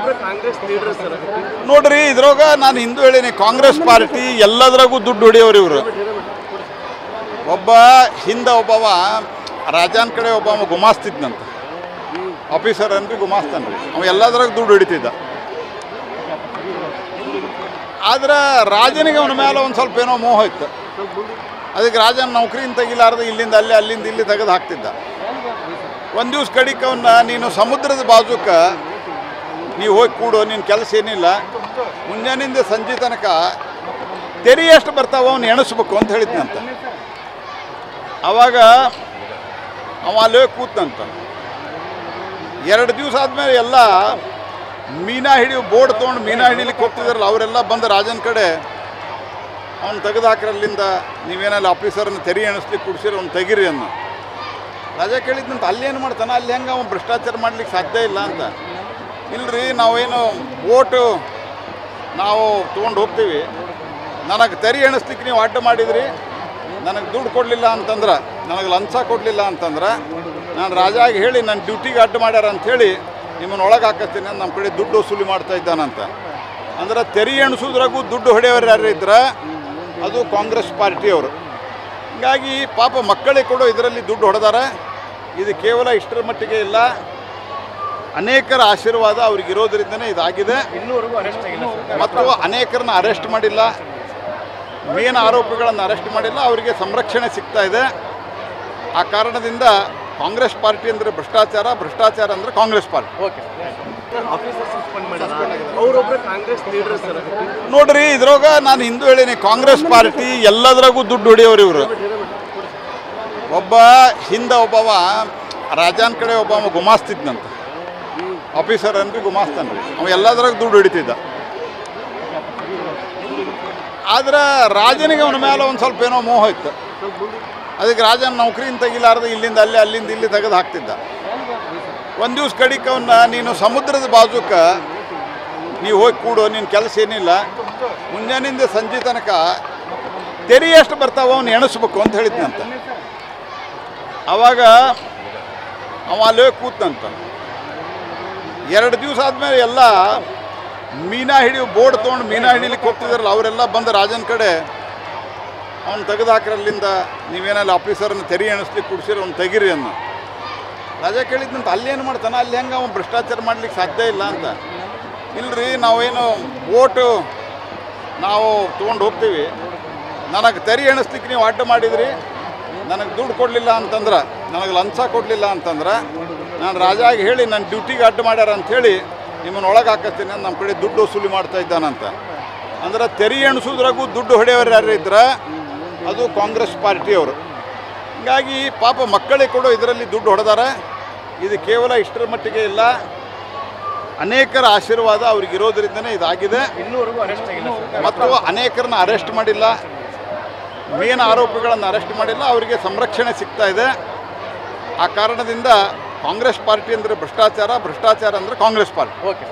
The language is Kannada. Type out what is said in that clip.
ಅವರೊಬ್ಬರು ಕಾಂಗ್ರೆಸ್ ಲೀಡರ್ ಸರ್. ನೋಡ್ರಿ ಇದ್ರಾಗ ನಾನು ಹಿಂದೂ ಹೇಳೀನಿ, ಕಾಂಗ್ರೆಸ್ ಪಾರ್ಟಿ ಎಲ್ಲದರಾಗೂ ದುಡ್ಡು ಹೊಡಿಯೋರು ಇವರು. ಒಬ್ಬ ಒಬ್ಬವ ರಾಜಾನ್ ಕಡೆ ಒಬ್ಬ ಗುಮಾಸ್ತಿದ್ನಂತ, ಆಫೀಸರ್ ಅನ್ರಿ ಗುಮಾಸ್ತನ್ರಿ, ಅವ ಎಲ್ಲದ್ರಾಗ ದುಡ್ಡು ಹೊಡಿತಿದ್ದ. ಆದ್ರೆ ರಾಜನಿಗೆ ಅವನ ಮೇಲೆ ಒಂದು ಸ್ವಲ್ಪ ಏನೋ ಮೋಹ ಇತ್ತು. ಅದಕ್ಕೆ ರಾಜನ ನೌಕರಿಯಿಂದ ತೆಗಿಲಾರ್ದ ಇಲ್ಲಿಂದ ಅಲ್ಲಿ ಅಲ್ಲಿಂದ ಇಲ್ಲಿ ತೆಗೆದು ಹಾಕ್ತಿದ್ದ. ಒಂದು ದಿವ್ಸ ಕಡಿಕೆ ಅವನ್ನ, ನೀನು ಸಮುದ್ರದ ಬಾಜುಕ ನೀವು ಹೋಗಿ ಕೂಡು, ನಿನ್ನ ಕೆಲಸ ಏನಿಲ್ಲ, ಮುಂಜಾನಿಂದ ಸಂಜೆ ತನಕ ತೆರಿ ಎಷ್ಟು ಬರ್ತಾವ ಅವ್ನು ಎಣಿಸ್ಬೇಕು ಅಂತ ಹೇಳಿದ್ನಂತ. ಆವಾಗ ಅವ ಅಲ್ಲಿ ಹೋಗಿ ಕೂತಂತ. 2 ದಿವಸ ಆದಮೇಲೆ ಎಲ್ಲ ಮೀನಾ ಹಿಡಿಯೋ ಬೋರ್ಡ್ ತೊಗೊಂಡು ಮೀನಾ ಹಿಡಿಲಿಕ್ಕೆ ಹೋಗ್ತಿದಾರಲ್ಲ, ಅವರೆಲ್ಲ ಬಂದು ರಾಜನ ಕಡೆ ಅವ್ನು ತೆಗೆದು ಹಾಕ್ರಲ್ಲಿಂದ, ನೀವೇನಲ್ಲಿ ಆಫೀಸರನ್ನು ತೆರಿ ಎಣಿಸ್ಲಿಕ್ಕೆ ಕುಡಿಸಿರೋ ಅವ್ನು ತೆಗೀರಿ ಅನ್ನೋ. ರಾಜ ಕೇಳಿದ್ನಂತ, ಅಲ್ಲೇನು ಮಾಡ್ತಾನೆ, ಅಲ್ಲಿ ಹೆಂಗೆ ಅವ್ನು ಭ್ರಷ್ಟಾಚಾರ ಮಾಡ್ಲಿಕ್ಕೆ ಸಾಧ್ಯ ಇಲ್ಲ ಅಂತ. ಇಲ್ಲರಿ, ನಾವೇನು ಓಟು ನಾವು ತೊಗೊಂಡು ಹೋಗ್ತೀವಿ, ನನಗೆ ತೆರಿ ಎಣಿಸ್ಲಿಕ್ಕೆ ನೀವು ಅಡ್ಡ ಮಾಡಿದ್ರಿ, ನನಗೆ ದುಡ್ಡು ಕೊಡಲಿಲ್ಲ ಅಂತಂದ್ರೆ, ನನಗೆ ಲಂಚ ಕೊಡಲಿಲ್ಲ ಅಂತಂದ್ರೆ, ನಾನು ರಾಜಾಗಿ ಹೇಳಿ ನನ್ನ ಡ್ಯೂಟಿಗೆ ಅಡ್ಡ ಮಾಡ್ಯಾರ ಅಂಥೇಳಿ ನಿಮ್ಮನ್ನು ಒಳಗೆ ಹಾಕಿಸ್ತೀನಿ, ನಮ್ಮ ಕಡೆ ದುಡ್ಡು ವಸೂಲಿ ಮಾಡ್ತಾ ಇದ್ದಾನಂತ. ಅಂದ್ರೆ ತೆರಿ ಎಣಿಸೋದ್ರಾಗೂ ದುಡ್ಡು ಹೊಡೆಯೋರು ಯಾರು ಇದ್ರೆ ಅದು ಕಾಂಗ್ರೆಸ್ ಪಾರ್ಟಿಯವರು. ಹೀಗಾಗಿ ಪಾಪ ಮಕ್ಕಳಿಗೆ ಕೂಡ ಇದರಲ್ಲಿ ದುಡ್ಡು ಹೊಡೆದಾರೆ. ಇದು ಕೇವಲ ಇಷ್ಟರ ಮಟ್ಟಿಗೆ ಇಲ್ಲ, ಅನೇಕರ ಆಶೀರ್ವಾದ ಅವ್ರಿಗಿರೋದ್ರಿಂದನೇ ಇದಾಗಿದೆ. ಇನ್ನೂವರೆಗೂ ಅರೆಸ್ಟ್ ಆಗಿಲ್ಲ ಮತ್ತು ಅನೇಕರನ್ನ ಅರೆಸ್ಟ್ ಮಾಡಿಲ್ಲ, ಮೇನ್ ಆರೋಪಿಗಳನ್ನು ಅರೆಸ್ಟ್ ಮಾಡಿಲ್ಲ, ಅವರಿಗೆ ಸಂರಕ್ಷಣೆ ಸಿಗ್ತಾ ಇದೆ. ಆ ಕಾರಣದಿಂದ ಕಾಂಗ್ರೆಸ್ ಪಾರ್ಟಿ ಅಂದರೆ ಭ್ರಷ್ಟಾಚಾರ, ಭ್ರಷ್ಟಾಚಾರ ಅಂದರೆ Congress party. Okay. Officer suspend ಮಾಡಿದ್ದಾರೆ, ಅವರೊಬ್ಬರು ಕಾಂಗ್ರೆಸ್ ಲೀಡರ್ ಸರ್. ನೋಡ್ರಿ ಇದ್ರಾಗ ನಾನು ಹಿಂದೂ ಹೇಳೀನಿ, ಕಾಂಗ್ರೆಸ್ ಪಾರ್ಟಿ ಎಲ್ಲದರಾಗೂ ದುಡ್ಡು ಹೊಡಿಯೋರು ಇವರು. ಒಬ್ಬ ಒಬ್ಬವ ರಾಜಾನ್ ಕಡೆ ಒಬ್ಬ ಗುಮಾಸ್ತಿದ್ನಂತ, ಆಫೀಸರ್ ಅನ್ರಿ ಗುಮಾಸ್ತನ್ರಿ, ಅವ ಎಲ್ಲದ್ರಾಗ ದುಡ್ಡು ಹೊಡಿತಿದ್ದ. ಆದ್ರೆ ರಾಜನಿಗೆ ಅವನ ಮೇಲೆ ಒಂದು ಸ್ವಲ್ಪ ಏನೋ ಮೋಹ ಇತ್ತು. ಅದಕ್ಕೆ ರಾಜನ ನೌಕರಿಯಿಂದ ತೆಗಿಲಾರ್ದ ಇಲ್ಲಿಂದ ಅಲ್ಲಿ ಅಲ್ಲಿಂದ ಇಲ್ಲಿ ತೆಗೆದು ಹಾಕ್ತಿದ್ದ. ಒಂದು ದಿವ್ಸ ಕಡಿಕೆ ಅವನ್ನ, ನೀನು ಸಮುದ್ರದ ಬಾಜುಕ ನೀವು ಹೋಗಿ ಕೂಡು, ನಿನ್ನ ಕೆಲಸ ಏನಿಲ್ಲ, ಮುಂಜಾನಿಂದ ಸಂಜೆ ತನಕ ತೆರಿ ಎಷ್ಟು ಬರ್ತಾವ ಅವ್ನು ಎಣಿಸ್ಬೇಕು ಅಂತ ಹೇಳಿದ್ನಂತ. ಆವಾಗ ಅವ ಅಲ್ಲಿ ಹೋಗಿ ಕೂತಂತ. 2 ದಿವಸ ಆದಮೇಲೆ ಎಲ್ಲ ಮೀನಾ ಹಿಡಿಯೋ ಬೋರ್ಡ್ ತೊಗೊಂಡು ಮೀನಾ ಹಿಡಿಲಿಕ್ಕೆ ಹೋಗ್ತಿದಾರಲ್ಲ, ಅವರೆಲ್ಲ ಬಂದು ರಾಜನ ಕಡೆ ಅವ್ನು ತೆಗೆದು ಹಾಕ್ರಲ್ಲಿಂದ, ನೀವೇನಲ್ಲಿ ಆಫೀಸರನ್ನು ತೆರಿ ಎಣಿಸ್ಲಿಕ್ಕೆ ಕುಡಿಸಿರೋ ಅವ್ನು ತೆಗೀರಿ ಅನ್ನೋ. ರಾಜ ಕೇಳಿದ್ನಂತ, ಅಲ್ಲೇನು ಮಾಡ್ತಾನೆ, ಅಲ್ಲಿ ಹೆಂಗೆ ಅವ್ನು ಭ್ರಷ್ಟಾಚಾರ ಮಾಡ್ಲಿಕ್ಕೆ ಸಾಧ್ಯ ಇಲ್ಲ ಅಂತ. ಇಲ್ಲರಿ, ನಾವೇನು ಓಟು ನಾವು ತೊಗೊಂಡು ಹೋಗ್ತೀವಿ, ನನಗೆ ತೆರಿ ಎಣಿಸ್ಲಿಕ್ಕೆ ನೀವು ಅಡ್ಡ ಮಾಡಿದ್ರಿ, ನನಗೆ ದುಡ್ಡು ಕೊಡಲಿಲ್ಲ ಅಂತಂದ್ರೆ, ನನಗೆ ಲಂಚ ಕೊಡಲಿಲ್ಲ ಅಂತಂದ್ರೆ, ನಾನು ರಾಜಾಗಿ ಹೇಳಿ ನನ್ನ ಡ್ಯೂಟಿಗೆ ಅಡ್ಡ ಮಾಡ್ಯಾರ ಅಂಥೇಳಿ ನಿಮ್ಮನ್ನು ಒಳಗೆ ಹಾಕಿಸ್ತೀನಿ, ನಮ್ಮ ಕಡೆ ದುಡ್ಡು ವಸೂಲಿ ಮಾಡ್ತಾ ಇದ್ದಾನಂತ. ಅಂದ್ರೆ ತೆರಿ ಎಣಿಸೋದ್ರಾಗೂ ದುಡ್ಡು ಹೊಡೆಯೋರು ಯಾರು ಇದ್ರೆ ಅದು ಕಾಂಗ್ರೆಸ್ ಪಾರ್ಟಿಯವರು. ಹೀಗಾಗಿ ಪಾಪ ಮಕ್ಕಳಿಗೆ ಕೂಡ ಇದರಲ್ಲಿ ದುಡ್ಡು ಹೊಡೆದಾರೆ. ಇದು ಕೇವಲ ಇಷ್ಟರ ಮಟ್ಟಿಗೆ ಇಲ್ಲ, ಅನೇಕರ ಆಶೀರ್ವಾದ ಅವ್ರಿಗಿರೋದ್ರಿಂದನೇ ಇದಾಗಿದೆ. ಇನ್ನೂವರೆಗೂ ಅರೆಸ್ಟ್ ಆಗಿಲ್ಲ ಮತ್ತು ಅನೇಕರನ್ನ ಅರೆಸ್ಟ್ ಮಾಡಿಲ್ಲ, ಮೇನ್ ಆರೋಪಿಗಳನ್ನು ಅರೆಸ್ಟ್ ಮಾಡಿಲ್ಲ, ಅವರಿಗೆ ಸಂರಕ್ಷಣೆ ಸಿಗ್ತಾ ಇದೆ. ಆ ಕಾರಣದಿಂದ ಕಾಂಗ್ರೆಸ್ ಪಾರ್ಟಿ ಅಂದರೆ ಭ್ರಷ್ಟಾಚಾರ, ಭ್ರಷ್ಟಾಚಾರ ಅಂದರೆ ಕಾಂಗ್ರೆಸ್ ಪಾರ್ಟಿ. ಓಕೆ.